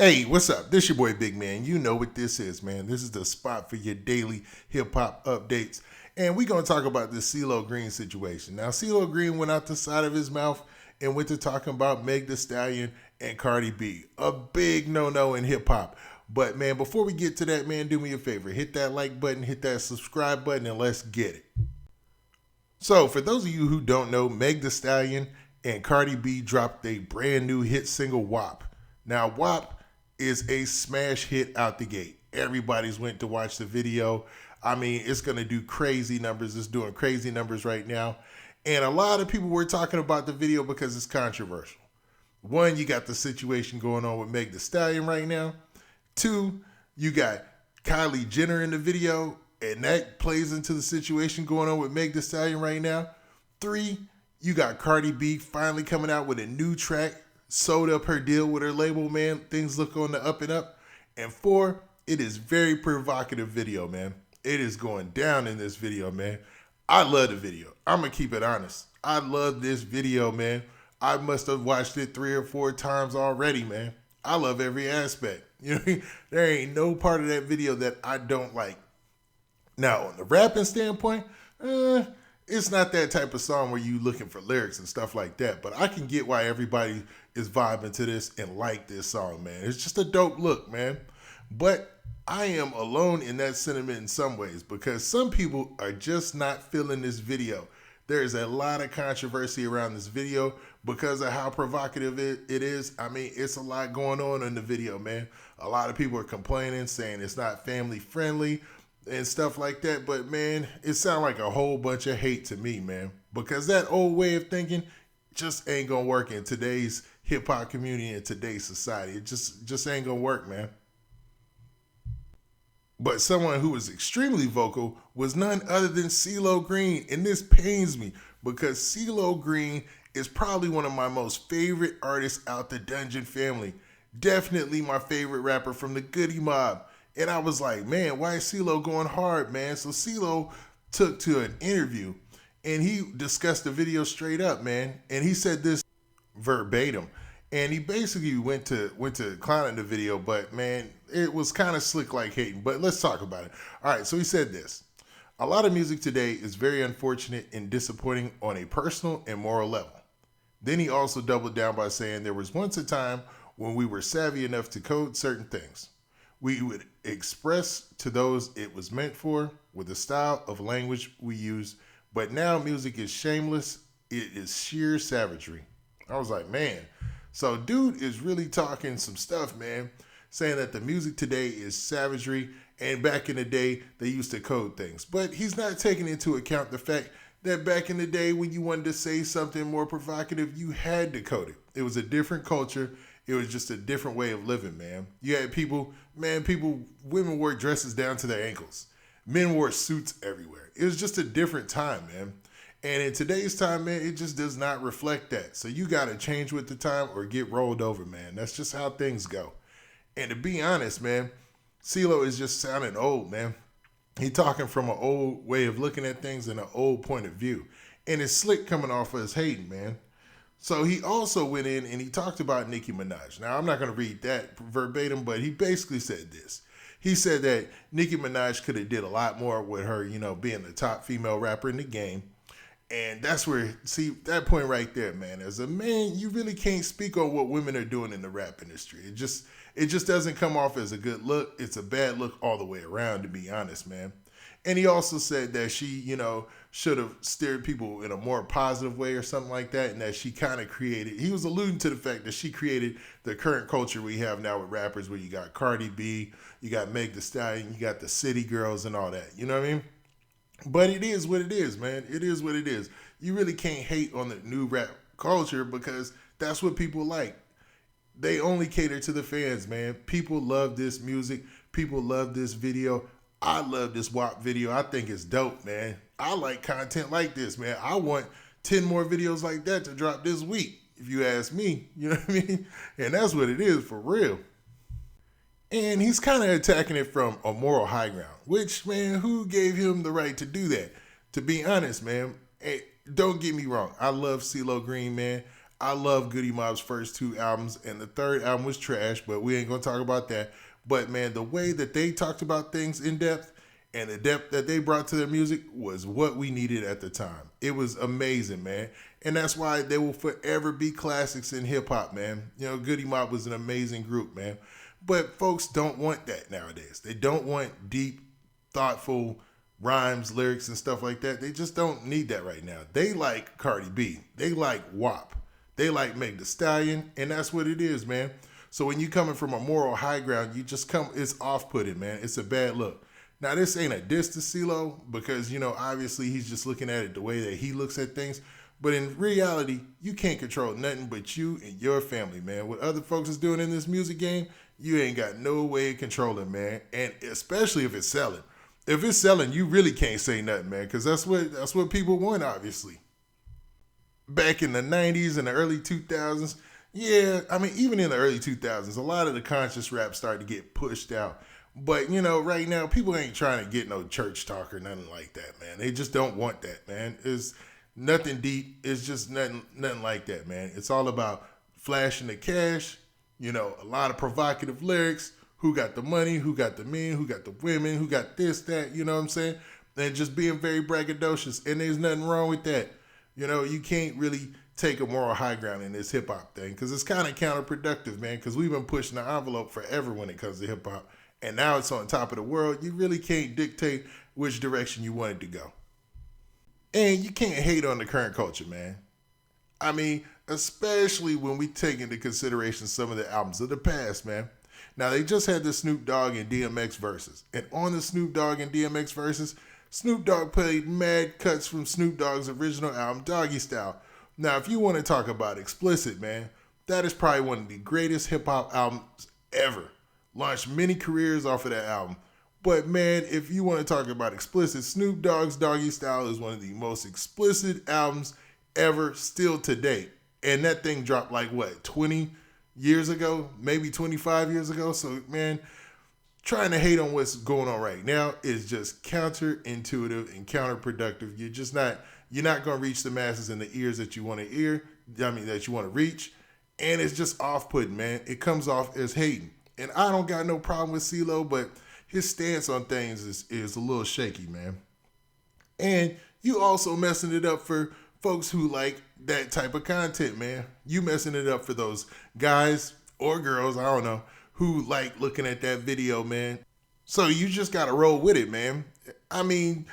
Hey, what's up? This your boy Big Man. You know what this is, man. This is the spot for your daily hip hop updates. And we're going to talk about this Ceelo Green situation. Now, Ceelo Green went out the side of his mouth and went to talking about Meg Thee Stallion and Cardi B. A big no-no in hip hop. But, man, before we get to that, man, do me a favor. Hit that like button, hit that subscribe button, and let's get it. So, for those of you who don't know, Meg Thee Stallion and Cardi B dropped a brand new hit single, WAP. Now, WAP is a smash hit out the gate. Everybody's went to watch the video. I mean, it's going to do crazy numbers. It's doing crazy numbers right now. And a lot of people were talking about the video because it's controversial. One, you got the situation going on with Meg Thee Stallion right now. Two, you got Kylie Jenner in the video, and that plays into the situation going on with Meg Thee Stallion right now. Three, you got Cardi B finally coming out with a new track, sold up her deal with her label, man. Things look on the up and up. And four, it is very provocative video, man. It is going down in this video, man. I love the video. I'm going to keep it honest. I love this video, man. I must have watched it 3 or 4 times already, man. I love every aspect. You know what I mean? There ain't no part of that video that I don't like. Now, on the rapping standpoint, it's not that type of song where you looking for lyrics and stuff like that. But I can get why everybody is vibing to this and like this song, man. It's just a dope look, man. But I am alone in that sentiment in some ways because some people are just not feeling this video. There's a lot of controversy around this video because of how provocative it is. I mean, it's a lot going on in the video, man. A lot of people are complaining, saying it's not family friendly and stuff like that. But, man, it sounds like a whole bunch of hate to me, man, because that old way of thinking just ain't going to work in today's hip-hop community and today's society. It just ain't going to work, man. But someone who was extremely vocal was none other than Ceelo Green. And this pains me because Ceelo Green is probably one of my most favorite artists out the Dungeon family. Definitely my favorite rapper from the Goody Mob. And I was like, man, why is Ceelo going hard, man? So Ceelo took to an interview and he discussed the video straight up, man. And he said this verbatim. And he basically went to clowning the video, but man, it was kind of slick like hating. But let's talk about it. All right, so he said this. A lot of music today is very unfortunate and disappointing on a personal and moral level. Then he also doubled down by saying there was once a time when we were savvy enough to code certain things. We would express to those it was meant for with the style of language we use, but now music is shameless. It is sheer savagery. I was like, man. So dude is really talking some stuff, man, saying that the music today is savagery and back in the day they used to code things. But he's not taking into account the fact that back in the day when you wanted to say something more provocative, you had to code it. It was a different culture. It was just a different way of living, man. You had women wore dresses down to their ankles. Men wore suits everywhere. It was just a different time, man. And in today's time, man, it just does not reflect that. So you got to change with the time or get rolled over, man. That's just how things go. And to be honest, man, Ceelo is just sounding old, man. He talking from an old way of looking at things and an old point of view. And it's slick coming off of his hating, man. So he also went in and he talked about Nicki Minaj. Now, I'm not going to read that verbatim, but he basically said this. He said that Nicki Minaj could have did a lot more with her, being the top female rapper in the game. And that's where, see, that point right there, man, as a man, you really can't speak on what women are doing in the rap industry. It just doesn't come off as a good look. It's a bad look all the way around, to be honest, man. And he also said that she, should have steered people in a more positive way or something like that. And that she kind of he was alluding to the fact that she created the current culture we have now with rappers where you got Cardi B, you got Meg Thee Stallion, you got the city girls and all that. You know what I mean? But it is what it is, man. It is what it is. You really can't hate on the new rap culture because that's what people like. They only cater to the fans, man. People love this music. People love this video. I love this WAP video. I think it's dope, man. I like content like this, man. I want 10 more videos like that to drop this week, if you ask me. You know what I mean? And that's what it is for real. And he's kind of attacking it from a moral high ground, which, man, who gave him the right to do that? To be honest, man, hey, don't get me wrong. I love Ceelo Green, man. I love Goody Mob's first two albums, and the third album was trash, but we ain't gonna talk about that. But man, the way that they talked about things in depth and the depth that they brought to their music was what we needed at the time. It was amazing, man. And that's why they will forever be classics in hip hop, man. You know, Goody Mob was an amazing group, man. But folks don't want that nowadays. They don't want deep, thoughtful rhymes, lyrics, and stuff like that. They just don't need that right now. They like Cardi B. They like WAP. They like Meg Thee Stallion, and that's what it is, man. So when you coming from a moral high ground, you just come, it's off-putting, man. It's a bad look. Now, this ain't a diss to Ceelo because, you know, obviously he's just looking at it the way that he looks at things. But in reality, you can't control nothing but you and your family, man. What other folks is doing in this music game, you ain't got no way of controlling, man. And especially if it's selling. If it's selling, you really can't say nothing, man, because that's what people want, obviously. Back in the 90s and the early 2000s, yeah, I mean, even in the early 2000s, a lot of the conscious rap started to get pushed out. But, you know, right now, people ain't trying to get no church talk or nothing like that, man. They just don't want that, man. It's nothing deep. It's just nothing like that, man. It's all about flashing the cash, you know, a lot of provocative lyrics, who got the money, who got the men, who got the women, who got this, that, you know what I'm saying? And just being very braggadocious. And there's nothing wrong with that. You know, you can't really take a moral high ground in this hip hop thing because it's kind of counterproductive, man, because we've been pushing the envelope forever when it comes to hip hop. And now it's on top of the world. You really can't dictate which direction you want it to go. And you can't hate on the current culture, man. I mean, especially when we take into consideration some of the albums of the past, man. Now, they just had the Snoop Dogg and DMX verses. And on the Snoop Dogg and DMX verses, Snoop Dogg played mad cuts from Snoop Dogg's original album, Doggy Style. Now, if you want to talk about explicit, man, that is probably one of the greatest hip-hop albums ever. Launched many careers off of that album. But, man, if you want to talk about explicit, Snoop Dogg's Doggy Style is one of the most explicit albums ever still to date. And that thing dropped like, what, 20 years ago? Maybe 25 years ago? So, man, trying to hate on what's going on right now is just counterintuitive and counterproductive. You're not going to reach the masses in the ears that you want to that you want to reach. And it's just off-putting, man. It comes off as hating. And I don't got no problem with Ceelo, but his stance on things is a little shaky, man. And you also messing it up for folks who like that type of content, man. You messing it up for those guys or girls, I don't know, who like looking at that video, man. So you just got to roll with it, man. I mean,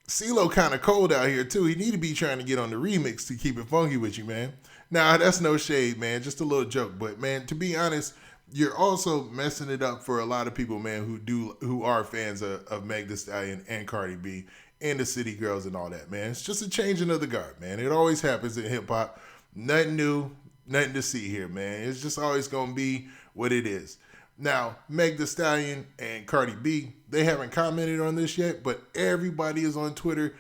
Ceelo kind of cold out here, too. He need to be trying to get on the remix to keep it funky with you, man. Nah, that's no shade, man. Just a little joke. But, man, to be honest, you're also messing it up for a lot of people, man, who are fans of Meg Thee Stallion and Cardi B and the City Girls and all that, man. It's just a changing of the guard, man. It always happens in hip-hop. Nothing new, nothing to see here, man. It's just always going to be what it is. Now, Meg Thee Stallion and Cardi B, they haven't commented on this yet, but everybody is on Twitter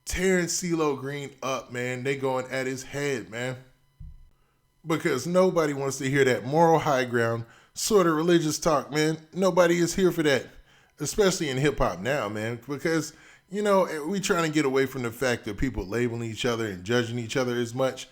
tearing Ceelo Green up, man. They going at his head, man. Because nobody wants to hear that moral high ground sort of religious talk, man. Nobody is here for that, especially in hip-hop now, man. Because, you know, we trying to get away from the fact that people labeling each other and judging each other as much.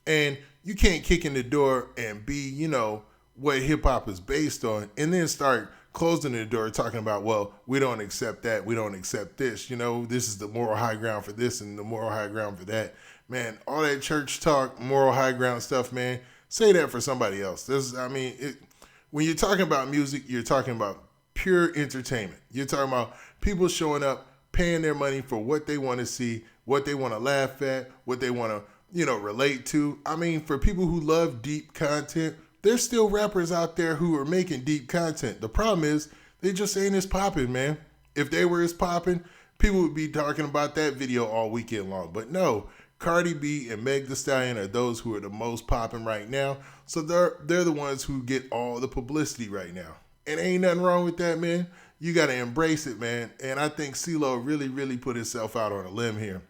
And you can't kick in the door and be, you know, what hip-hop is based on and then start closing the door talking about, well, we don't accept that, we don't accept this, you know, this is the moral high ground for this and the moral high ground for that. Man, all that church talk, moral high ground stuff, man, say that for somebody else. When you're talking about music, you're talking about pure entertainment. You're talking about people showing up, paying their money for what they want to see, what they want to laugh at, what they want to, you know, relate to. I mean, for people who love deep content, there's still rappers out there who are making deep content. The problem is they just ain't as popping, man. If they were as popping, people would be talking about that video all weekend long. But no, Cardi B and Meg Thee Stallion are those who are the most popping right now. So they're the ones who get all the publicity right now. And ain't nothing wrong with that, man. You got to embrace it, man. And I think Ceelo really, really put himself out on a limb here.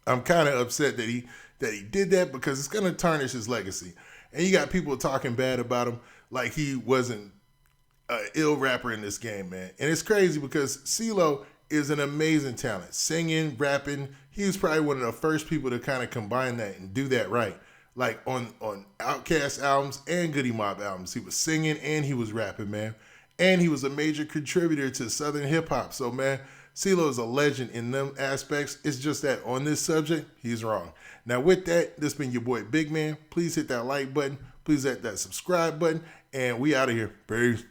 I'm kind of upset that he did that because it's going to tarnish his legacy. And you got people talking bad about him like he wasn't an ill rapper in this game, man. And it's crazy because Ceelo is an amazing talent. Singing, rapping. He was probably one of the first people to kind of combine that and do that right. like on Outkast albums and Goody Mob albums. He was singing and he was rapping, man. And he was a major contributor to Southern hip hop. So, man, Ceelo is a legend in them aspects. It's just that on this subject, he's wrong. Now, with that, this been your boy Big Man. Please hit that like button. Please hit that subscribe button. And we out of here. Peace.